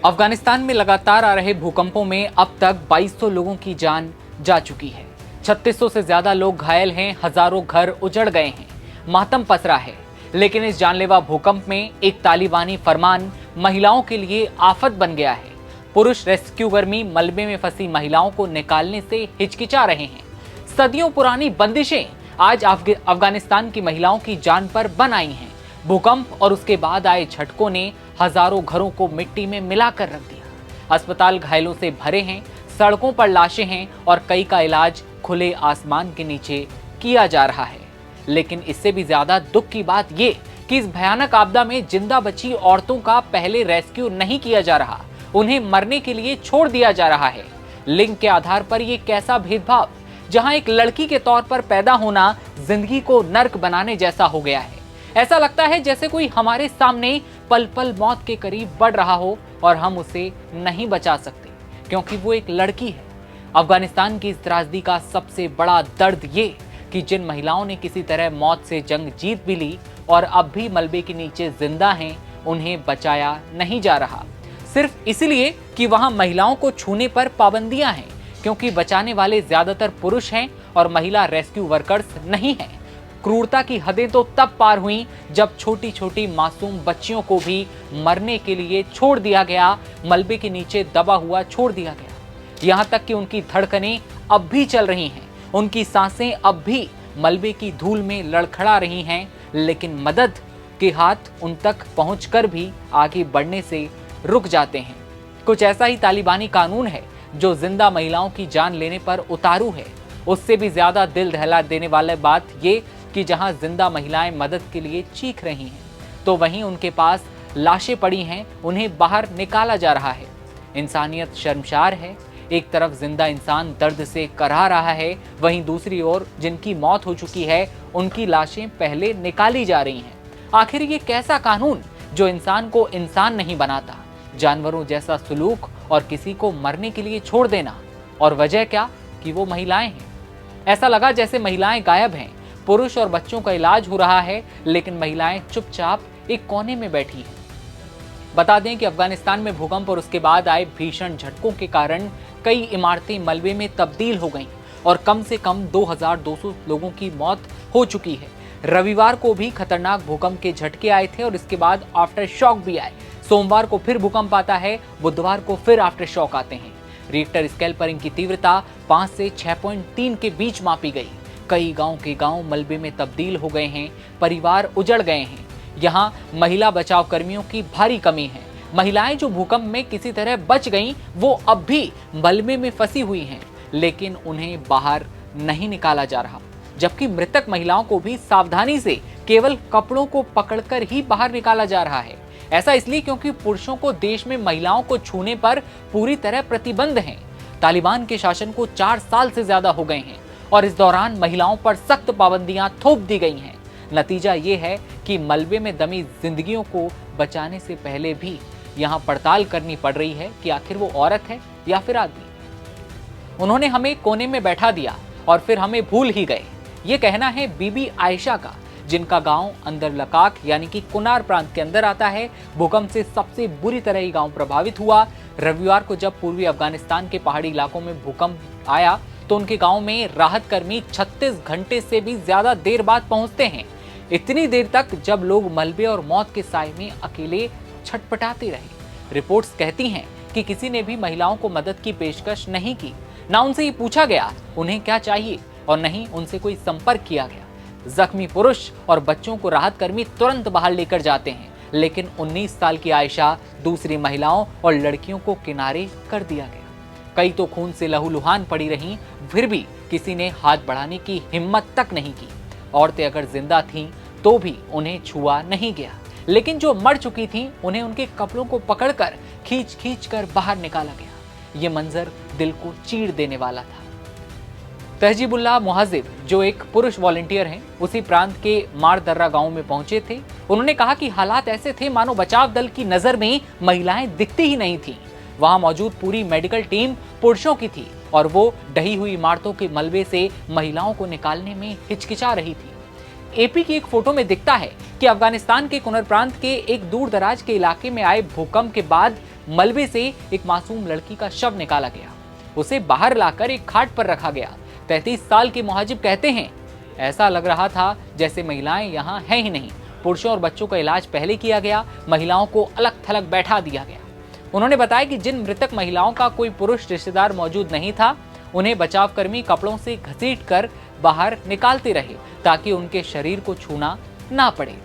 अफगानिस्तान में लगातार आ रहे भूकंपों में अब तक 2200 लोगों की जान जा चुकी है। 3600 से ज्यादा लोग घायल हैं, हजारों घर उजड़ गए हैं, मातम पसरा है। लेकिन इस जानलेवा भूकंप में एक तालिबानी फरमान महिलाओं के लिए आफत बन गया है। पुरुष रेस्क्यूकर्मी मलबे में फंसी महिलाओं को निकालने से हिचकिचा रहे हैं। सदियों पुरानी बंदिशें आज अफगानिस्तान की महिलाओं की जान पर बन आई हैं। भूकंप और उसके बाद आए झटकों ने हजारों घरों को मिट्टी में मिलाकर रख दिया। अस्पताल घायलों से भरे हैं, सड़कों पर लाशें हैं और कई का इलाज खुले आसमान के नीचे किया जा रहा है। लेकिन इससे भी ज्यादा दुख की बात ये कि इस भयानक आपदा में जिंदा बची औरतों का पहले रेस्क्यू नहीं किया जा रहा, उन्हें मरने के लिए छोड़ दिया जा रहा है। लिंग के आधार पर यह कैसा भेदभाव, जहां एक लड़की के तौर पर पैदा होना जिंदगी को नर्क बनाने जैसा हो गया है। ऐसा लगता है जैसे कोई हमारे सामने पल पल मौत के करीब बढ़ रहा हो और हम उसे नहीं बचा सकते क्योंकि वो एक लड़की है। अफगानिस्तान की इस त्रासदी का सबसे बड़ा दर्द ये कि जिन महिलाओं ने किसी तरह मौत से जंग जीत भी ली और अब भी मलबे के नीचे जिंदा हैं, उन्हें बचाया नहीं जा रहा। सिर्फ इसलिए कि वहां महिलाओं को छूने पर पाबंदियां हैं, क्योंकि बचाने वाले ज्यादातर पुरुष हैं और महिला रेस्क्यू वर्कर्स नहीं हैं। क्रूरता की हदें तो तब पार हुई जब छोटी छोटी मासूम बच्चियों को भी मरने के लिए छोड़ दिया गया, मलबे के नीचे दबा हुआ छोड़ दिया गया। यहाँ तक कि उनकी धड़कनें अब भी चल रही हैं, उनकी सांसें अब भी मलबे की धूल में लड़खड़ा रही हैं, लेकिन मदद के हाथ उन तक पहुंचकर भी आगे बढ़ने से रुक जाते हैं। कुछ ऐसा ही तालिबानी कानून है जो जिंदा महिलाओं की जान लेने पर उतारू है। उससे भी ज्यादा दिल दहला देने वाली बात ये कि जहां जिंदा महिलाएं मदद के लिए चीख रही हैं, तो वहीं उनके पास लाशें पड़ी हैं, उन्हें बाहर निकाला जा रहा है। इंसानियत शर्मसार है। एक तरफ जिंदा इंसान दर्द से कराह रहा है, वहीं दूसरी ओर जिनकी मौत हो चुकी है उनकी लाशें पहले निकाली जा रही हैं। आखिर ये कैसा कानून जो इंसान को इंसान नहीं बनाता, जानवरों जैसा सुलूक और किसी को मरने के लिए छोड़ देना। और वजह क्या कि वो महिलाएं हैं। ऐसा लगा जैसे महिलाएं गायब हैं, पुरुष और बच्चों का इलाज हो रहा है, लेकिन महिलाएं चुपचाप एक कोने में बैठी हैं। बता दें कि अफगानिस्तान में भूकंप और उसके बाद आए भीषण झटकों के कारण कई इमारतें मलबे में तब्दील हो गईं और कम से कम 2200 लोगों की मौत हो चुकी है। रविवार को भी खतरनाक भूकंप के झटके आए थे और इसके बाद आफ्टर शॉक भी आए। सोमवार को फिर भूकंप आता है, बुधवार को फिर आफ्टर शॉक आते हैं। रिक्टर स्केल पर इनकी तीव्रता 5 से 6.3 के बीच मापी गई। कई गांव के गांव मलबे में तब्दील हो गए हैं, परिवार उजड़ गए हैं। यहां महिला बचाव कर्मियों की भारी कमी है। महिलाएं जो भूकंप में किसी तरह बच गईं, वो अब भी मलबे में फंसी हुई हैं, लेकिन उन्हें बाहर नहीं निकाला जा रहा। जबकि मृतक महिलाओं को भी सावधानी से केवल कपड़ों को पकड़कर ही बाहर निकाला जा रहा है। ऐसा इसलिए क्योंकि पुरुषों को देश में महिलाओं को छूने पर पूरी तरह प्रतिबंध है। तालिबान के शासन को 4 साल से ज्यादा हो गए हैं और इस दौरान महिलाओं पर सख्त पाबंदियां थोप दी गई हैं। नतीजा ये है कि मलबे में दमी जिंदगियों को बचाने से पहले भी यहां पड़ताल करनी पड़ रही है कि आखिर वो औरत है या फिर आदमी। उन्होंने हमें कोने में बैठा दिया और फिर हमें भूल ही गए। ये कहना है बीबी आयशा का, जिनका गांव अंदर लकाक यानी कि कुनार प्रांत के अंदर आता है। भूकंप से सबसे बुरी तरह ये गांव प्रभावित हुआ। रविवार को जब पूर्वी अफगानिस्तान के पहाड़ी इलाकों में भूकंप आया तो उनके गांव में राहत कर्मी 36 घंटे से भी ज्यादा देर बाद पहुंचते हैं। इतनी देर तक जब लोग मलबे और मौत के साए में अकेले छटपटाते रहे। रिपोर्ट्स कहती हैं कि किसी ने भी महिलाओं को मदद की पेशकश नहीं की, ना उनसे ये पूछा गया उन्हें क्या चाहिए और नहीं उनसे कोई संपर्क किया गया। जख्मी पुरुष और बच्चों को राहत कर्मी तुरंत बाहर लेकर जाते हैं, लेकिन 19 साल की आयशा दूसरी महिलाओं और लड़कियों को किनारे कर दिया गया। कई तो खून से लहूलुहान पड़ी रहीं, फिर भी किसी ने हाथ बढ़ाने की हिम्मत तक नहीं की। औरतें अगर जिंदा थीं तो भी उन्हें छुआ नहीं गया, लेकिन जो मर चुकी थीं उन्हें उनके कपड़ों को पकड़कर खींच कर बाहर निकाला गया। ये मंजर दिल को चीर देने वाला था। तहजीबुल्लाह मुहाजिब, जो एक पुरुष वॉलंटियर हैं, उसी प्रांत के मारदर्रा गांव में पहुंचे थे। उन्होंने कहा कि हालात ऐसे थे मानो बचाव दल की नजर में महिलाएं दिखती ही नहीं थीं। वहां मौजूद पूरी मेडिकल टीम पुरुषों की थी और वो ढही हुई इमारतों के मलबे से महिलाओं को निकालने में हिचकिचा रही थी। एपी की एक फोटो में दिखता है कि अफगानिस्तान के कुनर प्रांत के एक दूर दराज के इलाके में आए भूकंप के बाद मलबे से एक मासूम लड़की का शव निकाला गया। उसे बाहर लाकर एक खाट पर रखा गया। 33 साल के मुहाजिब कहते हैं, ऐसा लग रहा था जैसे महिलाएं यहाँ हैं ही नहीं। पुरुषों और बच्चों का इलाज पहले किया गया, महिलाओं को अलग थलग बैठा दिया गया। उन्होंने बताया कि जिन मृतक महिलाओं का कोई पुरुष रिश्तेदार मौजूद नहीं था, उन्हें बचावकर्मी कपड़ों से घसीटकर बाहर निकालते रहे ताकि उनके शरीर को छूना ना पड़े।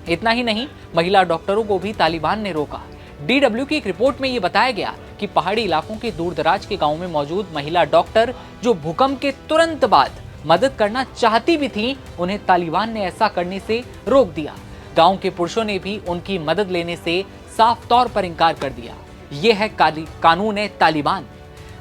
इतना ही नहीं, महिला डॉक्टरों को भी तालिबान ने रोका। DW की एक रिपोर्ट में यह बताया गया कि पहाड़ी इलाकों के दूरदराज के गांवों में मौजूद महिला डॉक्टर जो भूकंप के तुरंत बाद मदद करना चाहती भी थीं, उन्हें तालिबान ने ऐसा करने से रोक दिया। गांव के पुरुषों ने भी उनकी मदद लेने से साफ तौर पर इंकार कर दिया। यह है कानून तालिबान।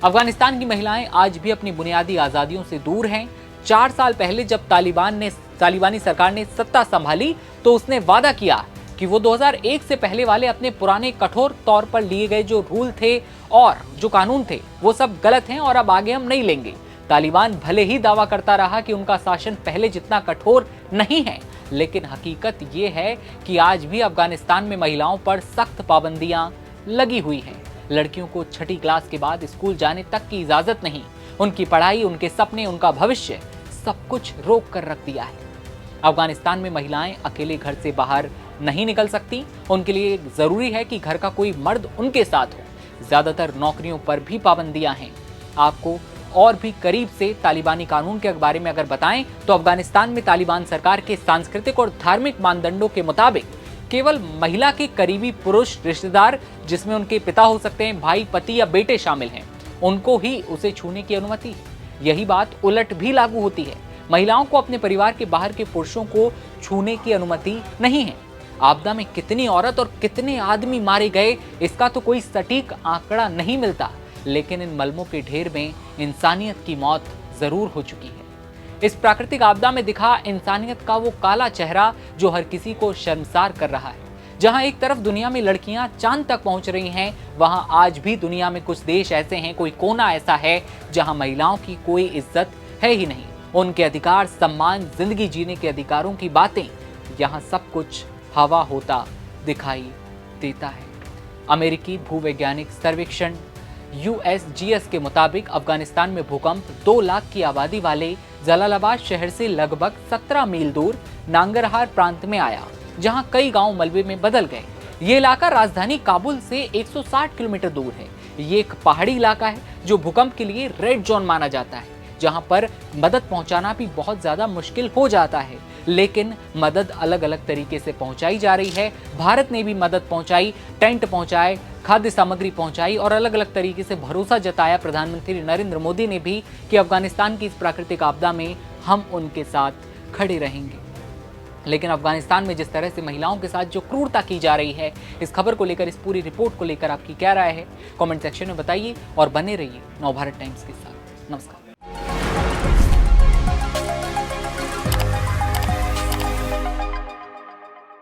अफगानिस्तान की महिलाएं आज भी अपनी बुनियादी आजादियों से दूर हैं। 4 साल पहले जब तालिबानी सरकार ने सत्ता संभाली तो उसने वादा किया कि वो 2001 से पहले वाले अपने पुराने कठोर तौर पर लिए गए जो रूल थे और जो कानून थे वो सब गलत हैं और अब आगे हम नहीं लेंगे। तालिबान भले ही दावा करता रहा कि उनका शासन पहले जितना कठोर नहीं है, लेकिन हकीकत ये है कि आज भी अफगानिस्तान में महिलाओं पर सख्त पाबंदियां लगी हुई हैं। लड़कियों को 6ठी क्लास के बाद स्कूल जाने तक की इजाजत नहीं। उनकी पढ़ाई, उनके सपने, उनका भविष्य सब कुछ रोक कर रख दिया है। अफगानिस्तान में महिलाएं अकेले घर से बाहर नहीं निकल सकती। उनके लिए जरूरी है कि घर का कोई मर्द उनके साथ हो। ज्यादातर नौकरियों पर भी पाबंदियां हैं। आपको और भी करीब से तालिबानी कानून के बारे में अगर बताएं तो अफगानिस्तान में तालिबान सरकार के सांस्कृतिक और धार्मिक मानदंडों के मुताबिक केवल महिला के करीबी पुरुष रिश्तेदार, जिसमें उनके पिता हो सकते हैं, भाई, पति या बेटे शामिल हैं, उनको ही उसे छूने की अनुमति है। यही बात उलट भी लागू होती है। महिलाओं को अपने परिवार के बाहर के पुरुषों को छूने की अनुमति नहीं है। आपदा में कितनी औरत और कितने आदमी मारे गए, इसका तो कोई सटीक आंकड़ा नहीं मिलता, लेकिन इन मलबों के ढेर में इंसानियत की मौत जरूर हो चुकी है। इस प्राकृतिक आपदा में दिखा इंसानियत का वो काला चेहरा जो हर किसी को शर्मसार कर रहा है। जहां एक तरफ दुनिया में लड़कियां चांद तक पहुंच रही हैं, वहां आज भी दुनिया में कुछ देश ऐसे हैं, कोई कोना ऐसा है जहां महिलाओं की कोई इज्जत है ही नहीं। उनके अधिकार, सम्मान, जिंदगी जीने के अधिकारों की बातें, यहाँ सब कुछ हवा होता दिखाई देता है। अमेरिकी भूवैज्ञानिक सर्वेक्षण USGS के मुताबिक अफगानिस्तान में भूकंप 2 लाख की आबादी वाले जलालाबाद शहर से लगभग 17 मील दूर नांगरहार प्रांत में आया, जहां कई गांव मलबे में बदल गए। ये इलाका राजधानी काबुल से 160 किलोमीटर दूर है। ये एक पहाड़ी इलाका है जो भूकंप के लिए रेड जोन माना जाता है, जहां पर मदद पहुंचाना भी बहुत ज्यादा मुश्किल हो जाता है। लेकिन मदद अलग अलग तरीके से पहुंचाई जा रही है। भारत ने भी मदद पहुंचाई, टेंट पहुंचाए, खाद्य सामग्री पहुंचाई और अलग अलग तरीके से भरोसा जताया प्रधानमंत्री नरेंद्र मोदी ने भी कि अफगानिस्तान की इस प्राकृतिक आपदा में हम उनके साथ खड़े रहेंगे। लेकिन अफगानिस्तान में जिस तरह से महिलाओं के साथ जो क्रूरता की जा रही है, इस खबर को लेकर, इस पूरी रिपोर्ट को लेकर आपकी क्या राय है, कमेंट सेक्शन में बताइए और बने रहिए नवभारत टाइम्स के साथ। नमस्कार।